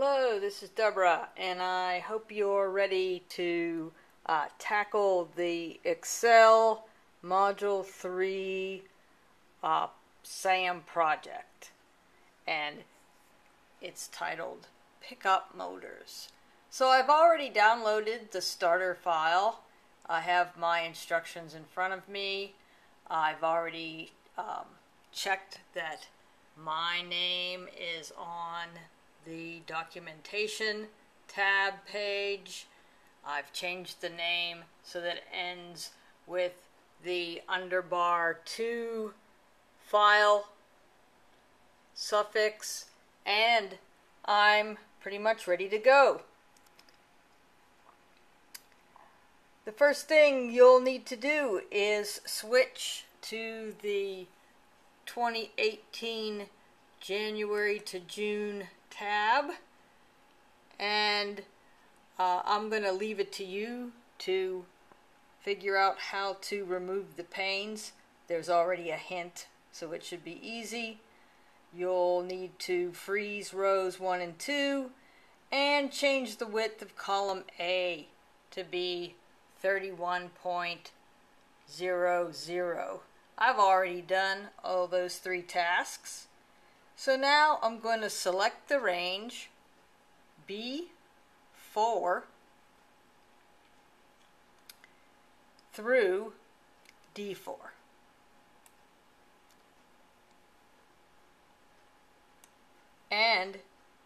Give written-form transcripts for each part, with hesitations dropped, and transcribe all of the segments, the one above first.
Hello, this is Deborah, and I hope you're ready to tackle the Excel Module 3 SAM project. And it's titled Pickup Motors. So I've already downloaded the starter file. I have my instructions in front of me. I've already checked that my name is on the documentation tab page. I've changed the name so that it ends with the underbar 2 file suffix, and I'm pretty much ready to go. The first thing you'll need to do is switch to the 2018 January to June tab, and I'm going to leave it to you to figure out how to remove the panes. There's already a hint, so it should be easy. You'll need to freeze rows 1 and 2 and change the width of column A to be 31.00. I've already done all those 3 tasks. So now I'm going to select the range B4 through D4. And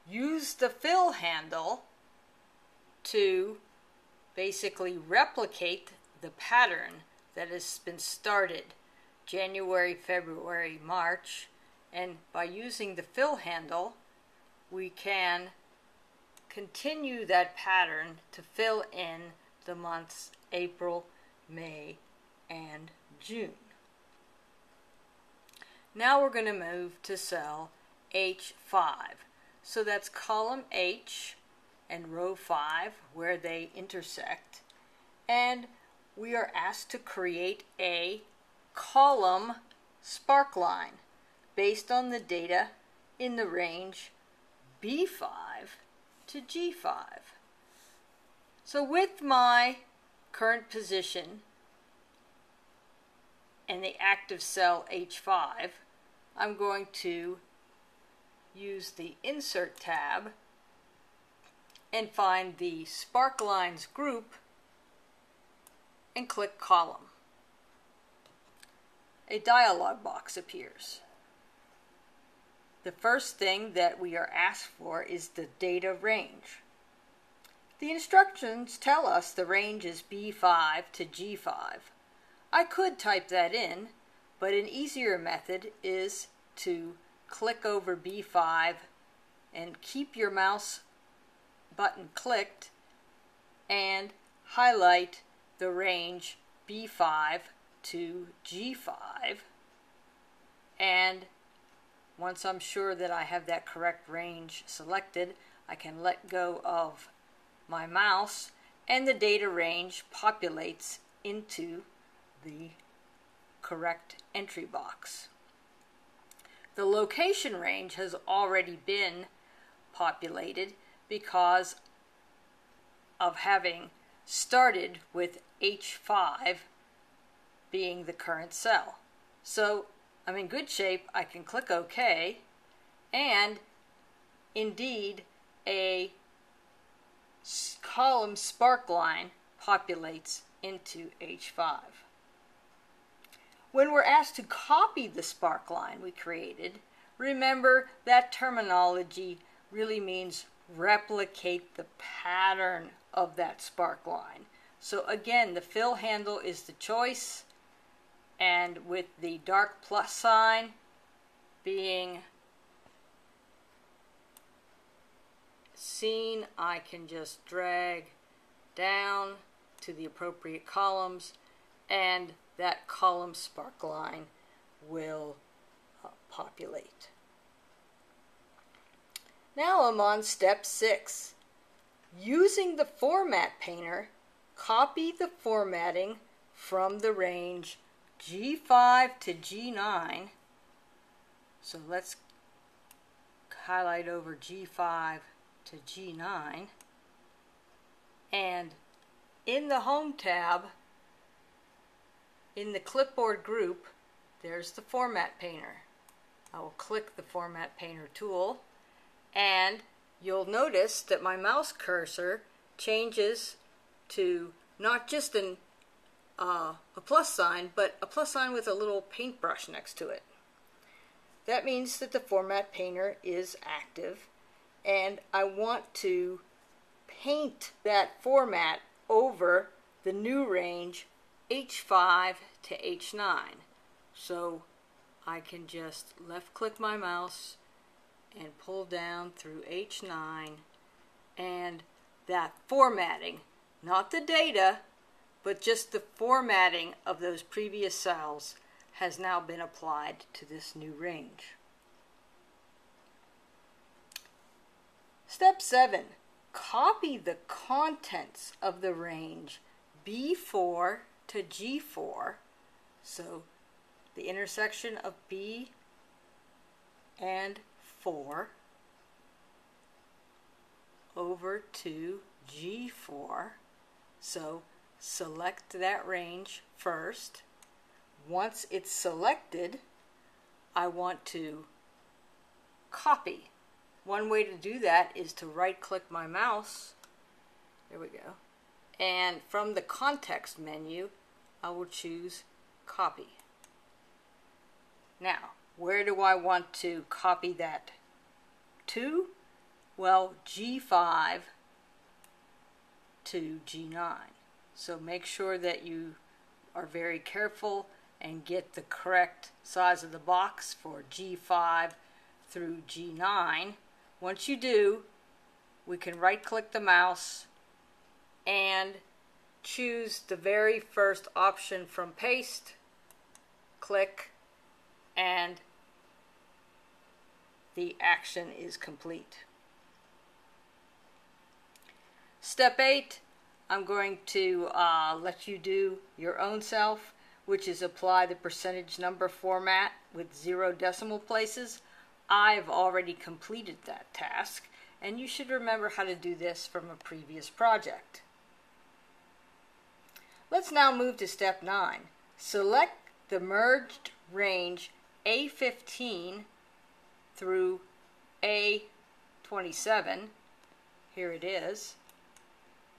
use the fill handle to basically replicate the pattern that has been started January, February, March. And by using the fill handle, we can continue that pattern to fill in the months April, May, and June. Now we're going to move to cell H5. So that's column H and row 5 where they intersect. And we are asked to create a column Sparkline based on the data in the range B5 to G5. So with my current position and the active cell H5, I'm going to use the Insert tab and find the Sparklines group and click Column. A dialog box appears. The first thing that we are asked for is the data range. The instructions tell us the range is B5 to G5. I could type that in, but an easier method is to click over B5 and keep your mouse button clicked and highlight the range B5 to G5, and once I'm sure that I have that correct range selected, I can let go of my mouse and the data range populates into the correct entry box. The location range has already been populated because of having started with H5 being the current cell. So I'm in good shape. I can click OK, and indeed a column Sparkline populates into H5. When we're asked to copy the Sparkline we created, remember that terminology really means replicate the pattern of that Sparkline. So again, the fill handle is the choice, and with the dark plus sign being seen, I can just drag down to the appropriate columns, and that column Sparkline will populate. Now I'm on step 6. Using the Format Painter, copy the formatting from the range G5 to G9. So let's highlight over G5 to G9, and in the Home tab, in the clipboard group, there's the Format Painter. I will click the Format Painter tool, and you'll notice that my mouse cursor changes to not just a plus sign, but a plus sign with a little paintbrush next to it. That means that the Format Painter is active, and I want to paint that format over the new range H5 to H9. So I can just left click my mouse and pull down through H9, and that formatting, not the data, but just the formatting of those previous cells, has now been applied to this new range. Step 7. Copy the contents of the range B4 to G4, so the intersection of B and 4 over to G4. So select that range first. Once it's selected, I want to copy. One way to do that is to right click my mouse, there we go, and from the context menu I will choose copy. Now, where do I want to copy that to? Well, G5 to G9. So make sure that you are very careful and get the correct size of the box for G5 through G9. Once you do, we can right click the mouse and choose the very first option from paste, click, and the action is complete. Step 8, I'm going to let you do your own self, which is apply the percentage number format with 0 decimal places. I've already completed that task, and you should remember how to do this from a previous project. Let's now move to step 9. Select the merged range A15 through A27. Here it is.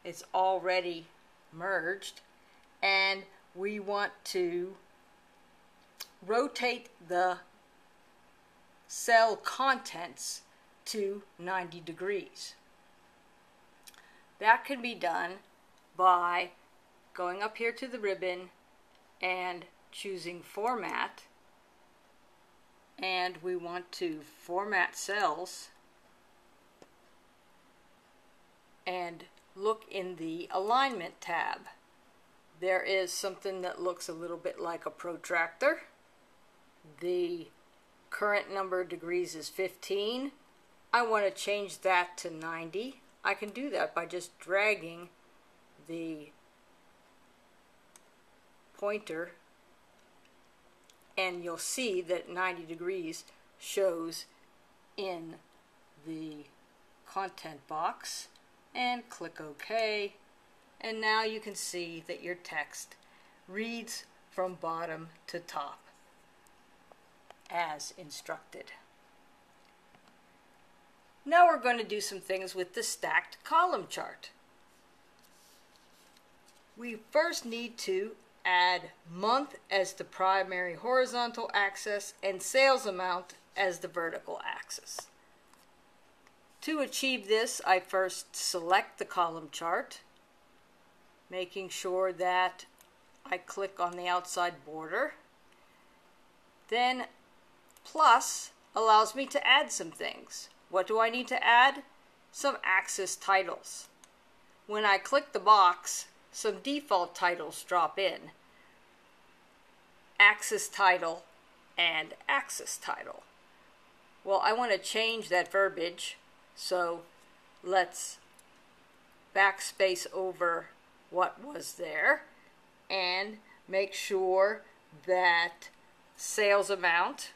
It's already merged, and we want to rotate the cell contents to 90 degrees. That can be done by going up here to the ribbon and choosing Format, and we want to format cells and look in the Alignment tab. There is something that looks a little bit like a protractor. The current number of degrees is 15. I want to change that to 90. I can do that by just dragging the pointer, and you'll see that 90 degrees shows in the content box, and click OK, and now you can see that your text reads from bottom to top as instructed. Now we're going to do some things with the stacked column chart. We first need to add month as the primary horizontal axis and sales amount as the vertical axis. To achieve this, I first select the column chart, making sure that I click on the outside border. Then plus allows me to add some things. What do I need to add? Some axis titles. When I click the box, some default titles drop in. Axis title and axis title. Well, I want to change that verbiage, so let's backspace over what was there and make sure that sales amount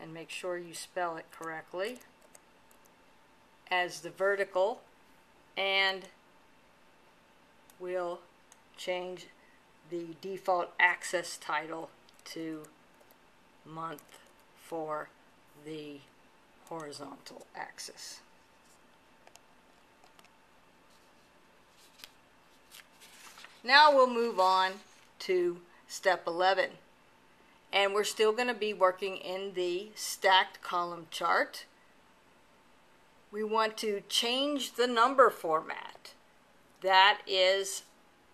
and make sure you spell it correctly, as the vertical, and we'll change the default axis title to month for the horizontal axis. Now we'll move on to step 11, and we're still going to be working in the stacked column chart. We want to change the number format. That is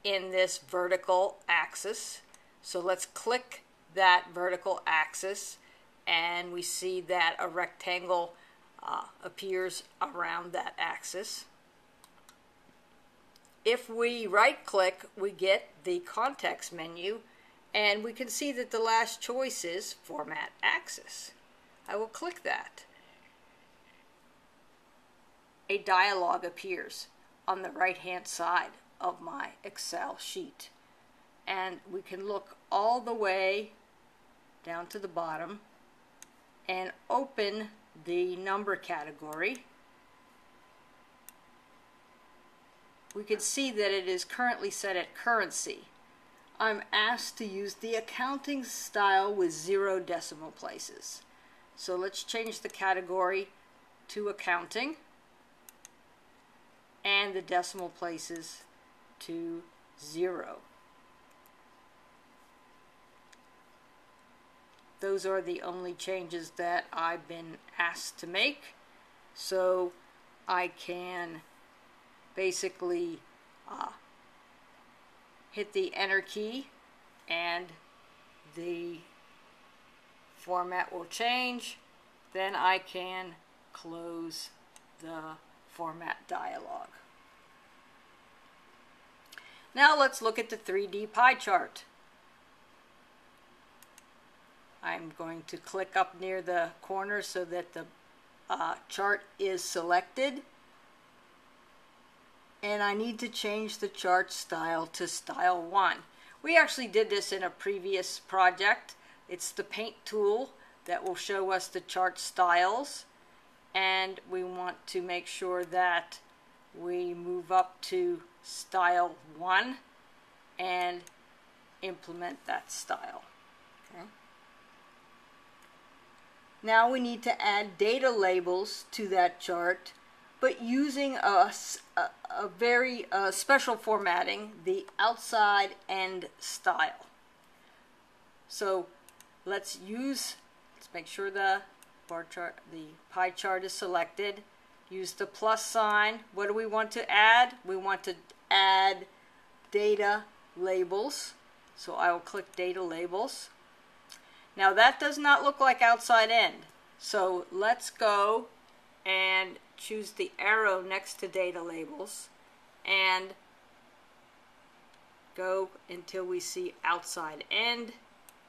in this vertical axis. So let's click that vertical axis, and we see that a rectangle appears around that axis. If we right click, we get the context menu, and we can see that the last choice is Format Axis. I will click that. A dialog appears on the right hand side of my Excel sheet, and we can look all the way down to the bottom and open the number category. We can see that it is currently set at currency. I'm asked to use the accounting style with 0 decimal places. So let's change the category to accounting and the decimal places to 0. Those are the only changes that I've been asked to make. So I can basically hit the enter key and the format will change. Then I can close the format dialog. Now let's look at the 3D pie chart. I'm going to click up near the corner so that the chart is selected. And I need to change the chart style to style 1. We actually did this in a previous project. It's the paint tool that will show us the chart styles, and we want to make sure that we move up to style 1 and implement that style. Okay. Now we need to add data labels to that chart, but using a very special formatting, the outside end style. So let's make sure the pie chart is selected. Use the plus sign. What do we want to add? We want to add data labels. So I will click data labels. Now that does not look like outside end. So let's go and choose the arrow next to data labels and go until we see outside end,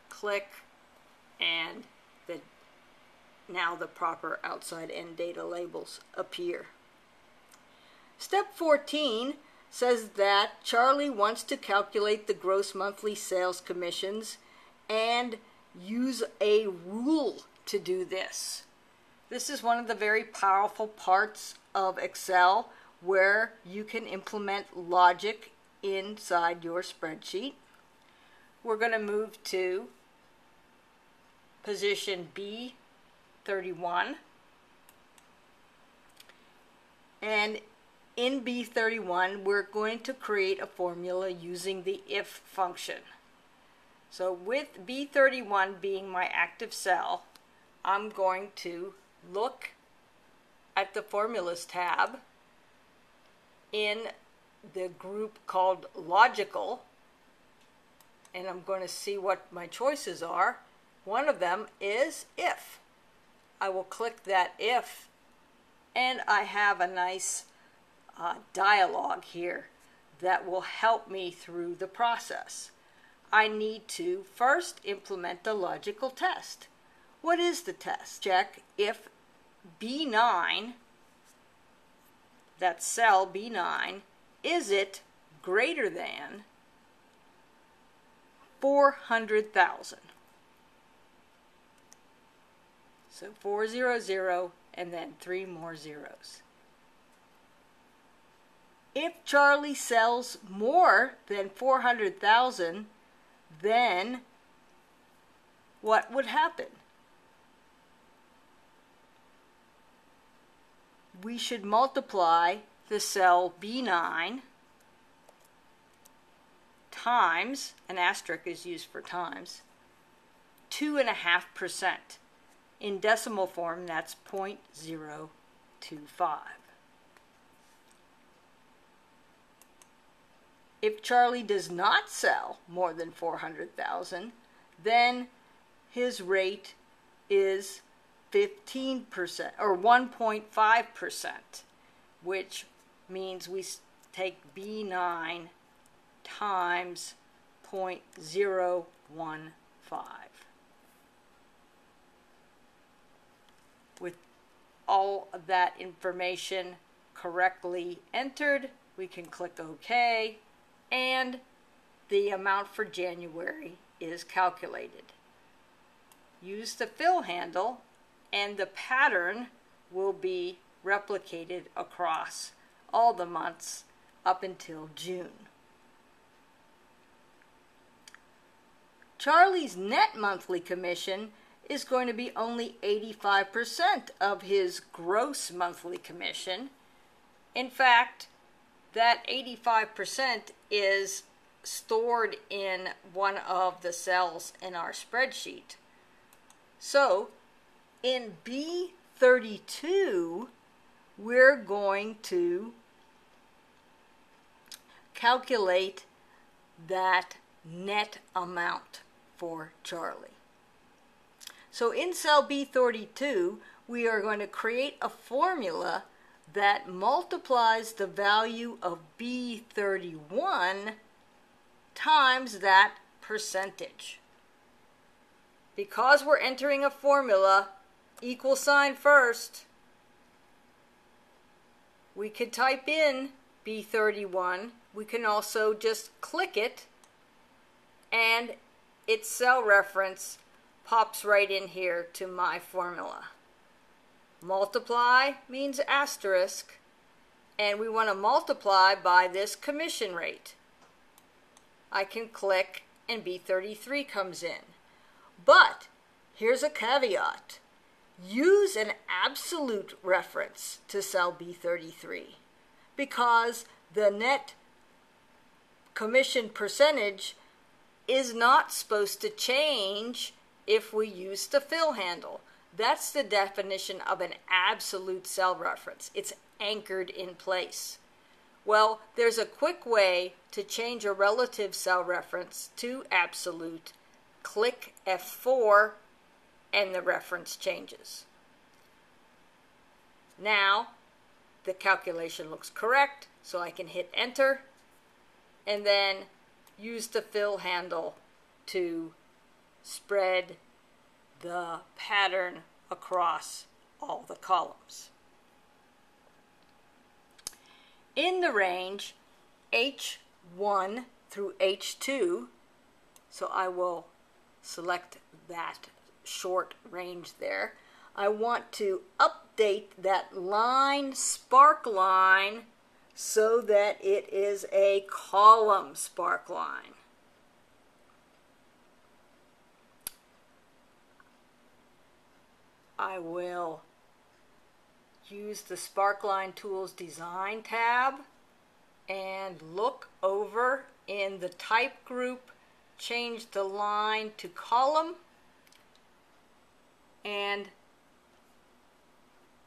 click, and now the proper outside end data labels appear. Step 14 says that Charlie wants to calculate the gross monthly sales commissions and use a rule to do this. This is one of the very powerful parts of Excel where you can implement logic inside your spreadsheet. We're going to move to position B31, and in B31 we're going to create a formula using the if function. So with B31 being my active cell, I'm going to look at the formulas tab in the group called logical, and I'm going to see what my choices are. One of them is if. I will click that if, and I have a nice dialog here that will help me through the process. I need to first implement the logical test. What is the test? Check if B9, that cell B9, is it greater than 400,000? So 400 and then 3 more zeros. If Charlie sells more than 400,000, then what would happen? We should multiply the cell B9 times, an asterisk is used for times, 2.5%. In decimal form, that's 0.025. If Charlie does not sell more than 400,000, then his rate is 15% or 1.5%, which means we take B9 times 0.015. With all of that information correctly entered, we can click OK, and the amount for January is calculated. Use the fill handle, and the pattern will be replicated across all the months up until June. Charlie's net monthly commission is going to be only 85% of his gross monthly commission. In fact, that 85% is stored in one of the cells in our spreadsheet. So in B32, we're going to calculate that net amount for Charlie. So in cell B32, we are going to create a formula that multiplies the value of B31 times that percentage. Because we're entering a formula, equal sign first, we could type in B31. We can also just click it, and its cell reference pops right in here to my formula. Multiply means asterisk, and we want to multiply by this commission rate. I can click and B33 comes in. But here's a caveat. Use an absolute reference to cell B33 because the net commission percentage is not supposed to change if we use the fill handle. That's the definition of an absolute cell reference. It's anchored in place. Well, there's a quick way to change a relative cell reference to absolute. Click F4 and the reference changes. Now the calculation looks correct, so I can hit enter and then use the fill handle to spread the pattern across all the columns. In the range H1 through H2, so I will select that short range there, I want to update that line Sparkline so that it is a column Sparkline. I will use the Sparkline Tools Design tab and look over in the type group, change the line to column, and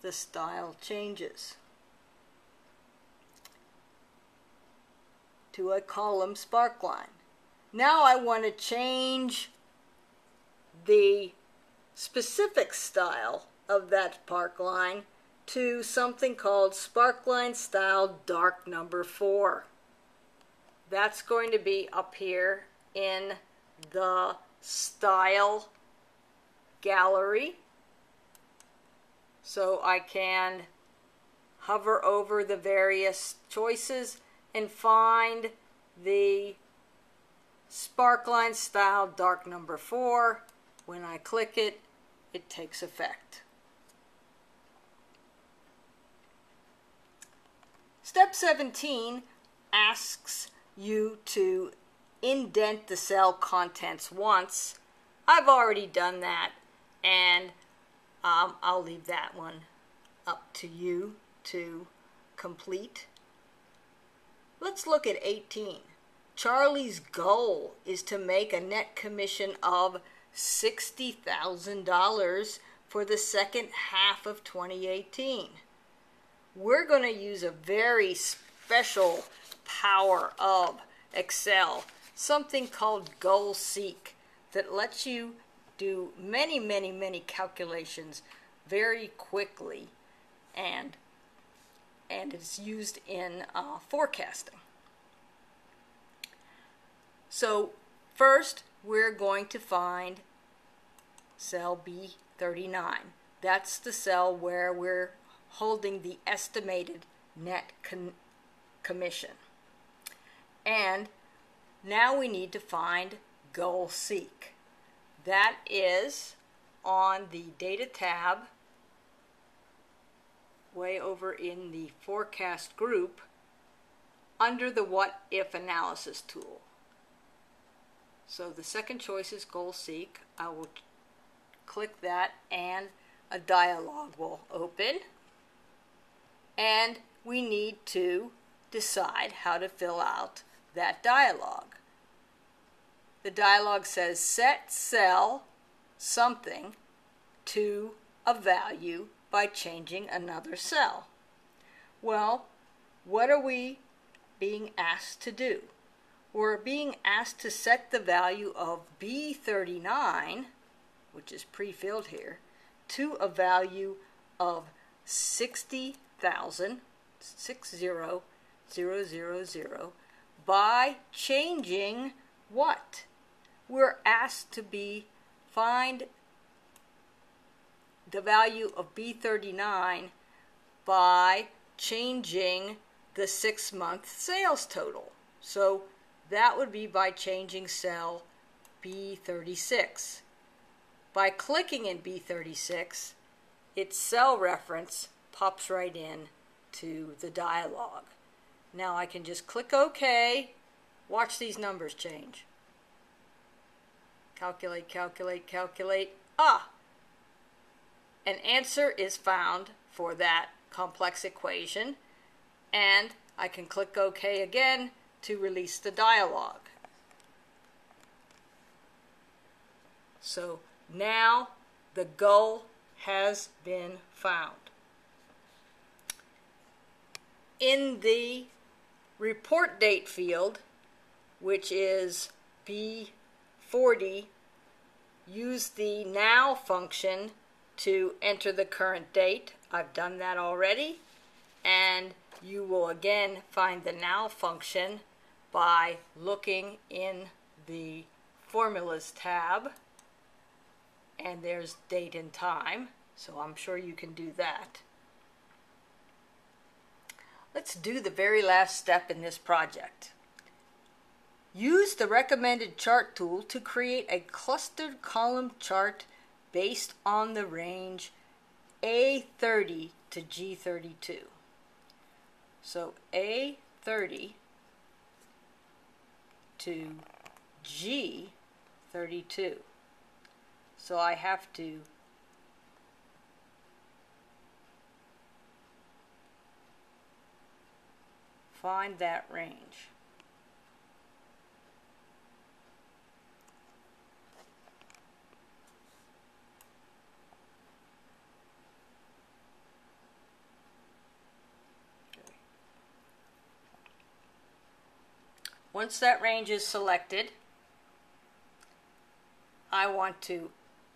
the style changes to a column Sparkline. Now I want to change the specific style of that Sparkline to something called Sparkline Style Dark Number 4. That's going to be up here in the Style gallery. So I can hover over the various choices and find the Sparkline Style Dark Number 4. When I click it, it takes effect. Step 17 asks you to indent the cell contents once. I've already done that, and I'll leave that one up to you to complete. Let's look at 18. Charlie's goal is to make a net commission of $60,000 for the second half of 2018. We're going to use a very special power of Excel, something called Goal Seek, that lets you do many calculations very quickly, and it's used in forecasting. So first, we're going to find cell B39. That's the cell where we're holding the estimated net commission. And now we need to find Goal Seek. That is on the Data tab, way over in the Forecast group, under the What If Analysis tool. So the second choice is Goal Seek. I will click that and a dialog will open. And we need to decide how to fill out that dialog. The dialog says set cell something to a value by changing another cell. Well, what are we being asked to do? We're being asked to set the value of B39, which is pre-filled here, to a value of 60,000, 60,000, by changing what? We're asked to find the value of B39 by changing the 6-month sales total. So that would be by changing cell B36. By clicking in B36, its cell reference pops right in to the dialog. Now I can just click OK. Watch these numbers change. Calculate, calculate, calculate. An answer is found for that complex equation, and I can click OK again to release the dialog. So now the goal has been found. In the report date field, which is B40, use the now function to enter the current date. I've done that already, and you will again find the now function by looking in the Formulas tab, and there's date and time, so I'm sure you can do that. Let's do the very last step in this project. Use the recommended chart tool to create a clustered column chart based on the range A30 to G32. So A30 to G32. So I have to find that range. Once that range is selected, I want to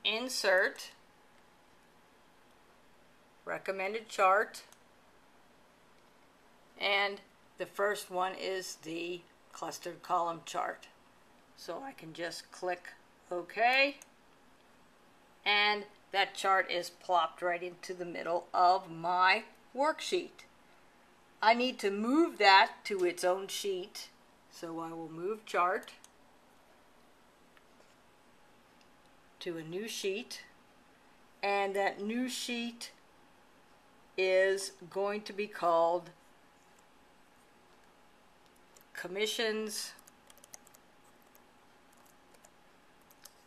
insert recommended chart, and the first one is the clustered column chart. So I can just click OK, and that chart is plopped right into the middle of my worksheet. I need to move that to its own sheet, so I will move chart to a new sheet, and that new sheet is going to be called commissions,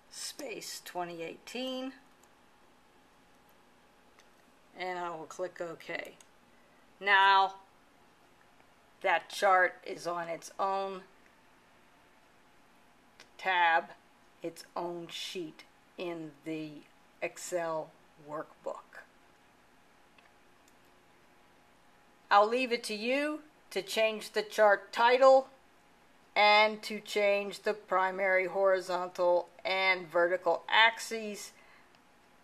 space 2018, and I will click OK. Now that chart is on its own tab, its own sheet in the Excel workbook. I'll leave it to you to change the chart title and to change the primary horizontal and vertical axes,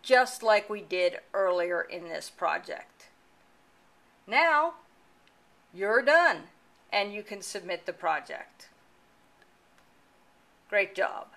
just like we did earlier in this project. Now you're done and you can submit the project. Great job.